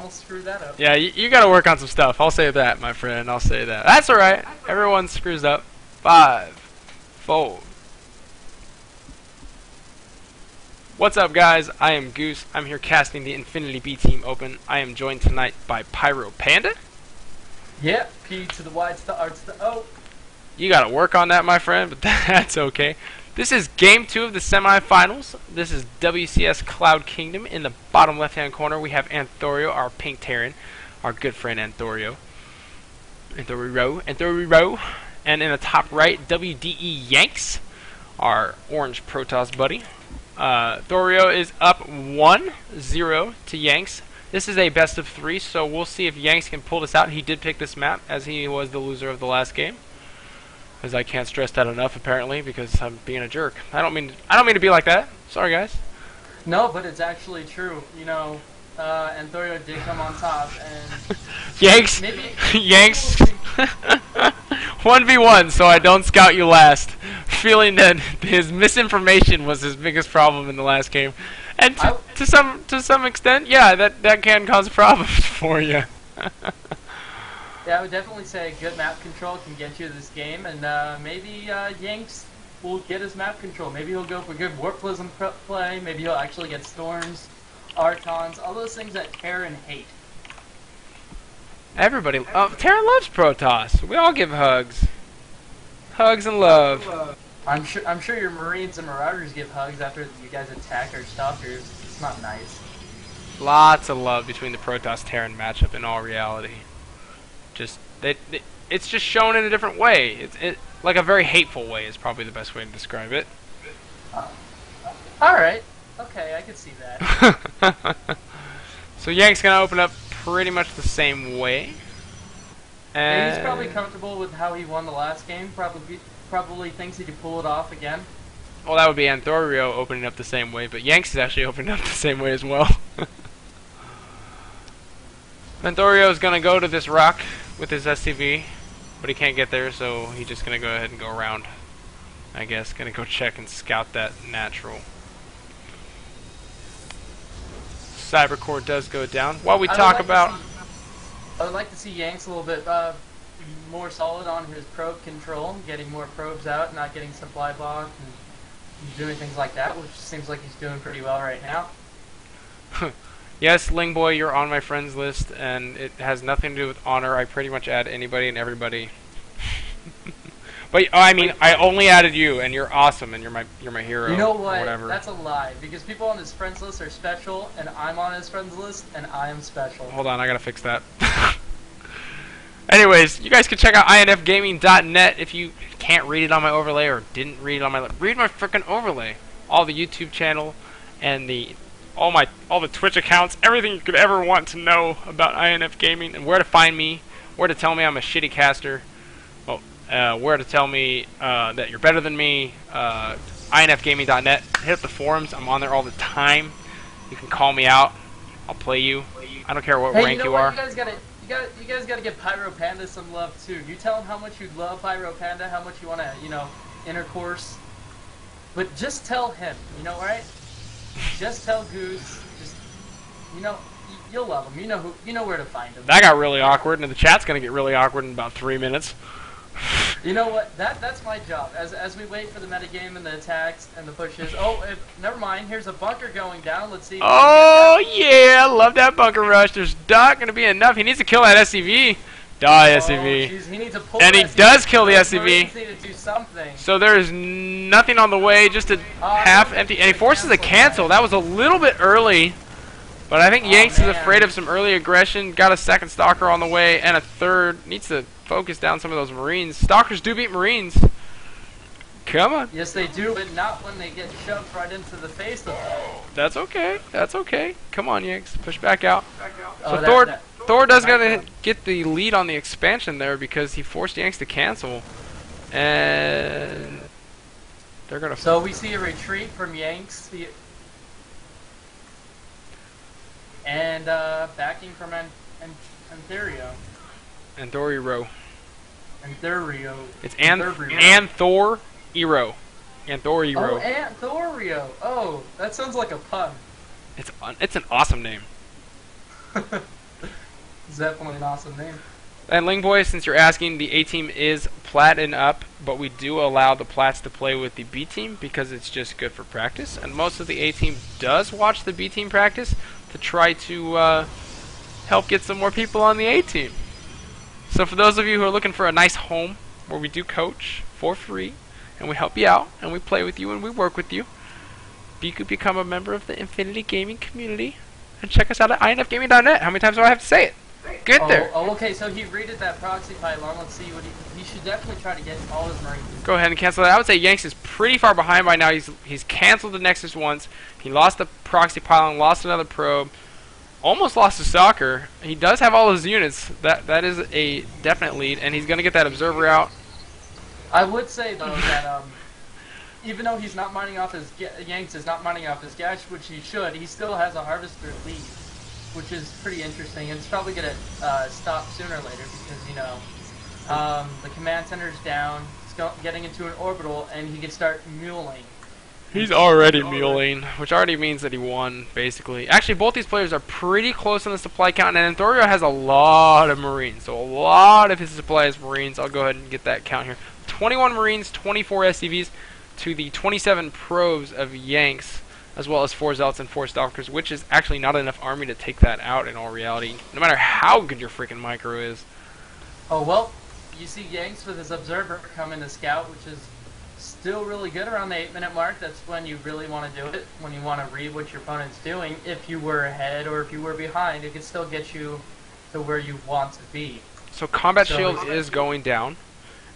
I'll screw that up. Yeah, you gotta work on some stuff. I'll say that, my friend. I'll say that. That's alright. Everyone screws up. 5, 4. What's up, guys? I am Goose. I'm here casting the Infinity B Team Open. I am joined tonight by Pyro Panda. Yep, P to the Y to the R to the O. You gotta work on that, my friend, but that's okay. This is Game 2 of the semifinals. This is WCS Cloud Kingdom. In the bottom left-hand corner, we have Anthoriro, our pink Terran, our good friend Anthoriro. Anthoriro. And in the top right, WDEyanks, our orange Protoss buddy. Anthoriro is up 1-0 to Yanks. This is a best of 3, so we'll see if Yanks can pull this out. He did pick this map, as he was the loser of the last game. Because I can't stress that enough, apparently, because I'm being a jerk. I don't mean to be like that. Sorry, guys. No, but it's actually true. You know, Anthoriro did come on top, and Yanks, maybe Yanks, 1v1, so I don't scout you last. Feeling that his misinformation was his biggest problem in the last game, and to some extent, yeah, that can cause problems for you. Yeah, I would definitely say good map control can get you this game, and maybe Yanks will get his map control. Maybe he'll go for good Warp Prism play, maybe he'll actually get Storms, Archons, all those things that Terran hate. Everybody, Terran loves Protoss. We all give hugs. Hugs and love. I'm sure your Marines and Marauders give hugs after you guys attack our Stalkers. It's not nice. Lots of love between the Protoss-Terran matchup in all reality. Just it's just shown in a different way. It's like a very hateful way is probably the best way to describe it. All right. Okay, I can see that. So Yank's gonna open up pretty much the same way. And he's probably comfortable with how he won the last game. Probably thinks he could pull it off again. Well, that would be Anthoriro opening up the same way, but Yanks is actually opening up the same way as well. Anthoriro is gonna go to this rock with his SCV, but he can't get there, so he's just gonna go ahead and go around. I guess gonna go check and scout that natural. Cybercore does go down. While we talk about, I would like to see Yanks a little bit more solid on his probe control, getting more probes out, not getting supply blocked, and doing things like that, which seems like he's doing pretty well right now. Yes, Lingboy, you're on my friends list, and it has nothing to do with honor. I pretty much add anybody and everybody. But I mean, I only added you, and you're awesome, and you're my hero. You know what? Or whatever. That's a lie, because people on his friends list are special, and I'm on his friends list, and I am special. Hold on, I gotta fix that. Anyways, you guys can check out infgaming.net if you can't read it on my overlay or didn't read it on my read my frickin' overlay. All the YouTube channel and all the Twitch accounts, everything you could ever want to know about INF Gaming and where to find me, where to tell me I'm a shitty caster, where to tell me that you're better than me. infgaming.net. Hit up the forums. I'm on there all the time. You can call me out. I'll play you. I don't care what rank you are. You guys gotta give Pyro Panda some love too. You tell him how much you love Pyro Panda, how much you wanna, intercourse. But just tell him, right? Just tell Goose. Just, you'll love him. You know where to find him. That got really awkward, and the chat's gonna get really awkward in about 3 minutes. You know what? That's my job. As we wait for the metagame and the attacks and the pushes. Oh, never mind. Here's a bunker going down. Let's see. Oh yeah, I love that bunker rush. There's not gonna be enough. He needs to kill that SCV. Die, SCV. Geez, he needs to pull and he does kill the SCV. Need to do something. So there is nothing on the way, just a half empty. And he forces a cancel. That was a little bit early. But I think Yanks is afraid of some early aggression. Got a second Stalker on the way and a third. Needs to focus down some of those Marines. Stalkers do beat Marines. Come on. Yes, they do, but not when they get shoved right into the face of them. That's okay. That's okay. Come on, Yanks. Push back out. Oh, so Thor does gotta get the lead on the expansion there because he forced Yanks to cancel. And they're gonna... So we see a retreat from Yanks. And backing from Anthoriro. Anthoriro. Anthoriro. It's Anthoriro. Anthoriro. Oh, Anthoriro. Oh, that sounds like a pun. It's an awesome name. It's definitely an awesome name. And Lingboy, since you're asking, the A team is plat and up, but we do allow the plats to play with the B team because it's just good for practice. And most of the A team does watch the B team practice to try to help get some more people on the A team. So for those of you who are looking for a nice home where we do coach for free, and we help you out, and we play with you, and we work with you, you could become a member of the Infinity Gaming community and check us out at infgaming.net. How many times do I have to say it? Get there. Oh, okay, so he raided that proxy pylon. Let's see what he should definitely try to get all his Marines. Go ahead and cancel that. I would say Yanks is pretty far behind by now. He's canceled the Nexus once. He lost the proxy pylon, lost another probe, almost lost his soccer. He does have all his units. That is a definite lead, and he's going to get that observer out. I would say, though, that even though he's not mining off his... Yanks is not mining off his gash, which he should, he still has a harvester lead, which is pretty interesting. It's probably going to stop sooner or later because, you know, the command center's down, it's getting into an orbital, and he can start muling. He's already muling, which already means that he won, basically. Actually, both these players are pretty close on the supply count, and Anthoriro has a lot of Marines, so a lot of his supply is Marines. I'll go ahead and get that count here. 21 Marines, 24 SCVs to the 27 probes of Yanks, as well as 4 Zealots and 4 Stalkers, which is actually not enough army to take that out in all reality, no matter how good your freaking micro is. Oh, well, you see Yanks with his observer coming to scout, which is still really good around the 8-minute mark. That's when you really want to do it, when you want to read what your opponent's doing. If you were ahead or if you were behind, it can still get you to where you want to be. So combat shield is going down,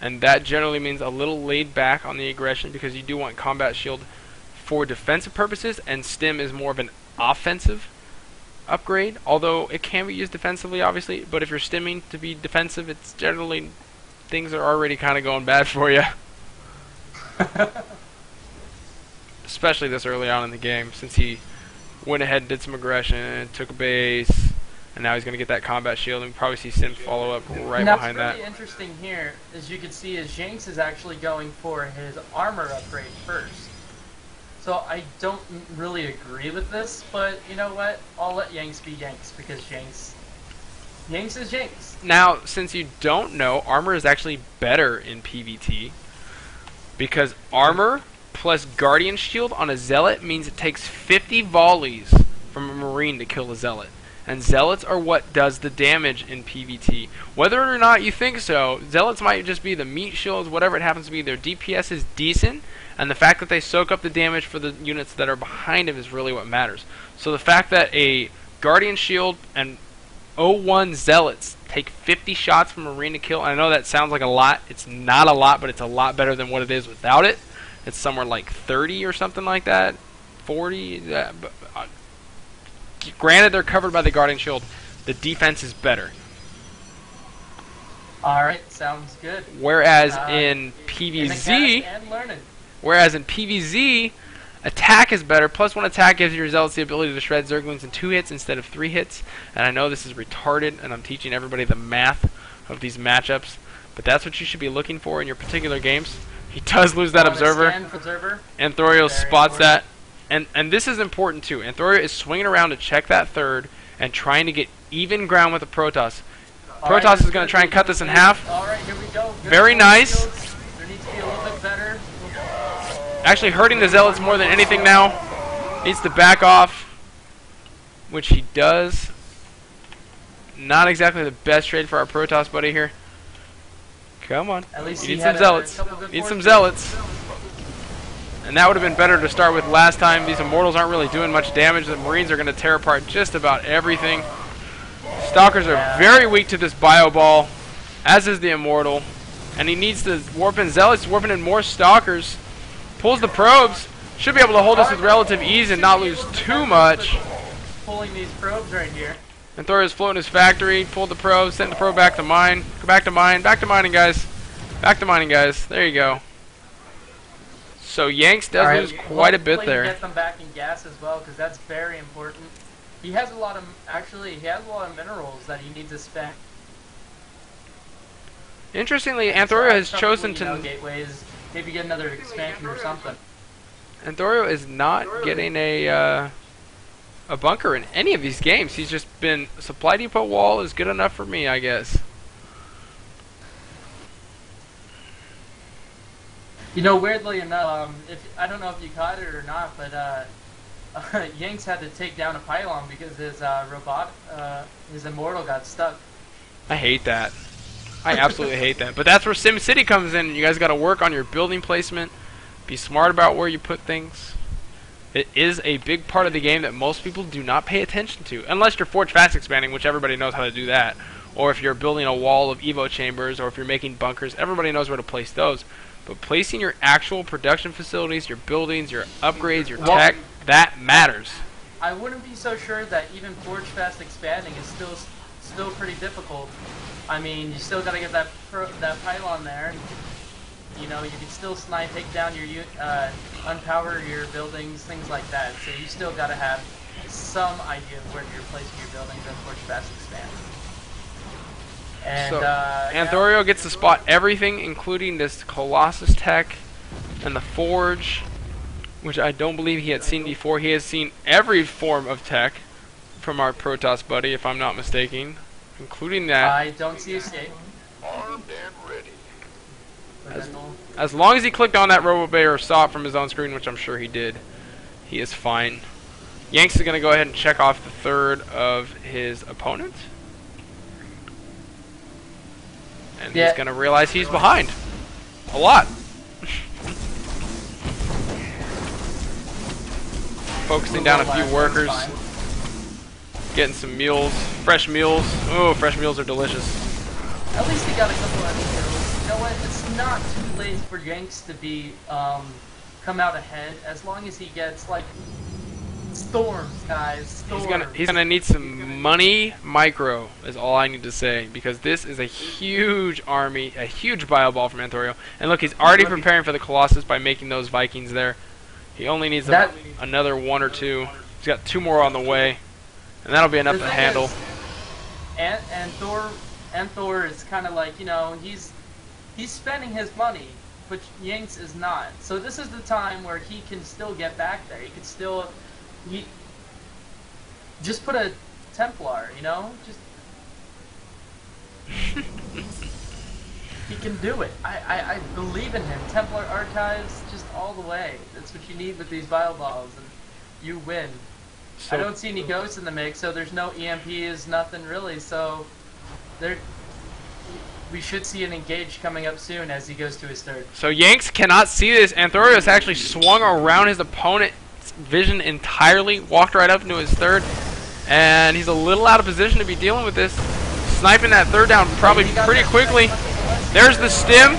and that generally means a little laid back on the aggression because you do want combat shield for defensive purposes, and stim is more of an offensive upgrade, although it can be used defensively, obviously. But if you're stimming to be defensive, it's generally things are already kind of going bad for you. Especially this early on in the game, since he went ahead and did some aggression, took a base, and now he's going to get that combat shield, and we probably see Sim follow up right behind that. What's really interesting here, as you can see, is Yanks is actually going for his armor upgrade first. So I don't really agree with this, but you know what? I'll let Yanks be Yanks, because Yanks is Yanks. Now, since you don't know, armor is actually better in PvT, because armor plus Guardian Shield on a Zealot means it takes 50 volleys from a Marine to kill a Zealot. And Zealots are what does the damage in PvT. Whether or not you think so, Zealots might just be the meat shields, whatever it happens to be. Their DPS is decent, and the fact that they soak up the damage for the units that are behind him is really what matters. So the fact that a Guardian Shield and 01 Zealots take 50 shots from a Marine to kill, and I know that sounds like a lot. It's not a lot, but it's a lot better than what it is without it. It's somewhere like 30 or something like that, 40. Granted, they're covered by the Guardian Shield. The defense is better. Alright, sounds good. Whereas in PvZ, attack is better. Plus 1 attack gives your Zealots the ability to shred Zerglings in 2 hits instead of 3 hits. And I know this is retarded, and I'm teaching everybody the math of these matchups. But that's what you should be looking for in your particular games. He does lose that observer. Anthoriro spots that. And this is important too. Anthoriro is swinging around to check that third and trying to get even ground with the Protoss. Protoss is going to try and cut this in half. Alright, here we go. Very nice. There needs to be a little bit better. Actually hurting the Zealots more than anything now. Needs to back off, which he does. Not exactly the best trade for our Protoss buddy here. Come on. At least you need some Zealots. Need some Zealots. And that would have been better to start with last time. These Immortals aren't really doing much damage. The Marines are going to tear apart just about everything. Stalkers are very weak to this Bio Ball, as is the Immortal. And he needs to warp in Zealots, warping in more Stalkers. Pulls the probes. Should be able to hold this with relative ease and not lose too much. Pulling these probes right here. Anthorio's floating his factory. Pulled the probe, sent the probe back to mine. Go back to mine. Back to mining, guys. Back to mining, guys. There you go. So Yanks does lose quite a bit there. Get them back in gas as well, because that's very important. He has a lot of, he has a lot of minerals that he needs to spend. Interestingly, Anthoriro has chosen to... gateways, maybe get another expansion or something. Anthoriro is not getting a a bunker in any of these games. He's just been supply depot wall is good enough for me, I guess. You know, weirdly enough, I don't know if you caught it or not, but Yanks had to take down a pylon because his his immortal got stuck. I hate that. I absolutely hate that. But that's where SimCity comes in. You guys got to work on your building placement. Be smart about where you put things. It is a big part of the game that most people do not pay attention to, unless you're Forge Fast expanding, which everybody knows how to do that. Or if you're building a wall of Evo chambers, or if you're making bunkers, everybody knows where to place those. But placing your actual production facilities, your buildings, your upgrades, your tech, that matters. I wouldn't be so sure that even Forge Fast expanding is still pretty difficult. I mean, you still got to get that pylon there. You know, you can still snipe, take down your unpower your buildings, things like that. So you still got to have some idea of where you're placing your buildings in Forge Fast expand. And, so, Anthoriro gets to spot everything, including this Colossus tech and the Forge, which I don't believe he had seen before. He has seen every form of tech from our Protoss buddy, if I'm not mistaken, including that. I don't see escape. Armed and ready. As long as he clicked on that RoboBay or saw it from his own screen, which I'm sure he did, he is fine. Yanks is going to go ahead and check off the third of his opponent. And he's going to realize he's behind. A lot. Focusing down a few workers. Getting some meals. Fresh meals. Oh, fresh meals are delicious. At least he got a couple of kills. You know what? It's not too late for Yanks to be come out ahead as long as he gets like storms, guys. Storms. He's gonna need some money micro is all I need to say, because this is a huge army, a huge bio ball from Anthoriro. And look, he's already preparing for the Colossus by making those Vikings there. He only needs another one or two. He's got two more on the way, and that'll be enough to handle. Anthor is kind of like, you know, he's spending his money, but Yanks is not. So this is the time where he can still get back there. He could still, just put a Templar, you know, just he can do it. I believe in him. Templar Archives, just all the way. That's what you need with these bio balls, and you win. So, I don't see any ghosts in the mix, so there's no EMPs, nothing really. So we should see an engage coming up soon as he goes to his third. So Yanks cannot see this. Anthorio's actually swung around his opponent's vision entirely, walked right up into his third, and he's a little out of position to be dealing with this. Sniping that third down probably pretty quickly. There's the stim.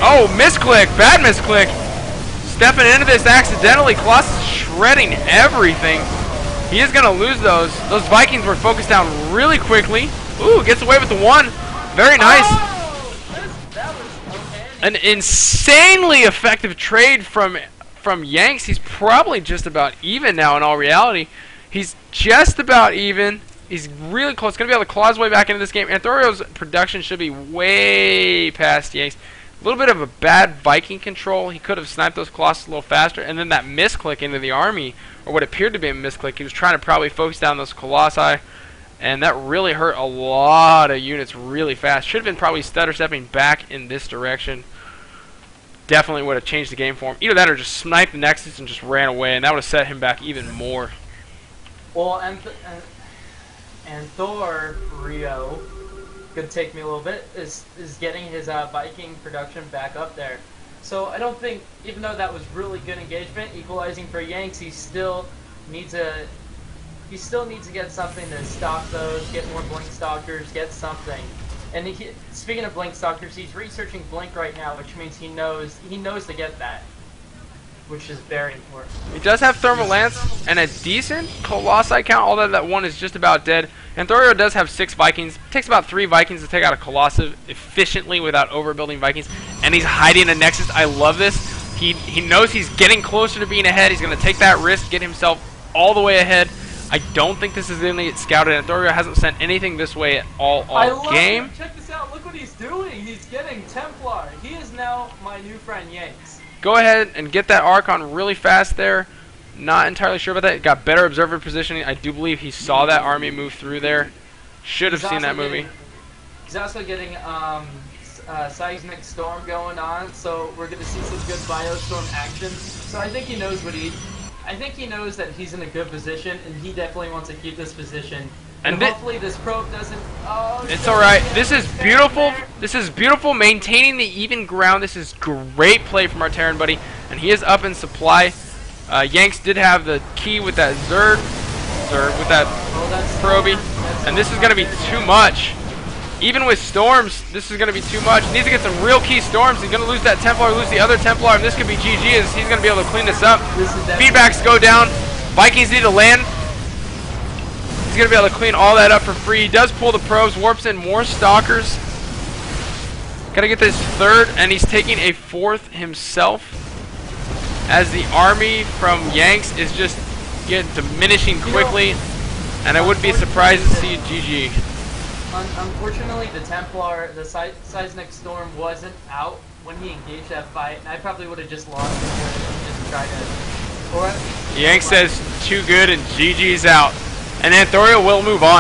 Oh, misclick, bad misclick. Stepping into this accidentally, Colossus shredding everything. He is going to lose those. Those Vikings were focused down really quickly. Ooh, gets away with the one. Very nice. An insanely effective trade from Yanks. He's probably just about even now in all reality. He's just about even. He's really close. Going to be able to claw his way back into this game. Anthorio's production should be way past Yanks. A little bit of a bad Viking control. He could have sniped those Colossus a little faster. And then that misclick into the army, or what appeared to be a misclick, he was trying to probably focus down those Colossi. And that really hurt a lot of units really fast. Should have been probably stutter stepping back in this direction. Definitely would have changed the game for him. Either that or just sniped the Nexus and just ran away. And that would have set him back even more. Well, Anthoriro, could take me a little bit, is getting his Viking production back up there. So I don't think, even though that was really good engagement, equalizing for Yanks, he still needs to get something to stop those, get more Blink Stalkers, get something. And speaking of Blink Stalkers, he's researching Blink right now, which means he knows to get that, which is very important. He does have Thermal Lance and a decent Colossi count, although that one is just about dead. Anthoriro does have 6 Vikings. It takes about 3 Vikings to take out a Colossus efficiently without overbuilding Vikings. And he's hiding a Nexus. I love this. He knows he's getting closer to being ahead. He's going to take that risk, get himself all the way ahead. I don't think this is going to get scouted. Anthoriro hasn't sent anything this way at all game. Check this out. Look what he's doing. He's getting Templar. He is now my new friend Yanks. go ahead and get that Archon really fast there. Not entirely sure about that. Got better observer positioning. I do believe he saw that army move through there. Should have seen that movie. He's also getting Seismic Storm going on, so we're going to see some good Biostorm action. So I think he knows I think he knows that he's in a good position, and he definitely wants to keep this position. And hopefully this probe doesn't. Oh, it's all right. This is beautiful. This is beautiful. Maintaining the even ground. This is great play from our Terran buddy, and he is up in supply. Yanks did have the key with that Zerg with that Proby, and this is going to be too much. Even with storms, this is going to be too much. He needs to get some real key storms. He's going to lose that Templar, lose the other Templar, and this could be GG as he's going to be able to clean this up. Feedbacks go down. Vikings need to land. He's going to be able to clean all that up for free. He does pull the probes, warps in more Stalkers. Got to get this third, and he's taking a fourth himself. As the army from Yanks is just diminishing quickly, and I wouldn't be surprised to see GG. Unfortunately, the Templar, the Seismic Storm wasn't out when he engaged that fight, and I probably would have just lost it and just tried to. Yanks says too good, and GG's out. And Anthoriro will move on.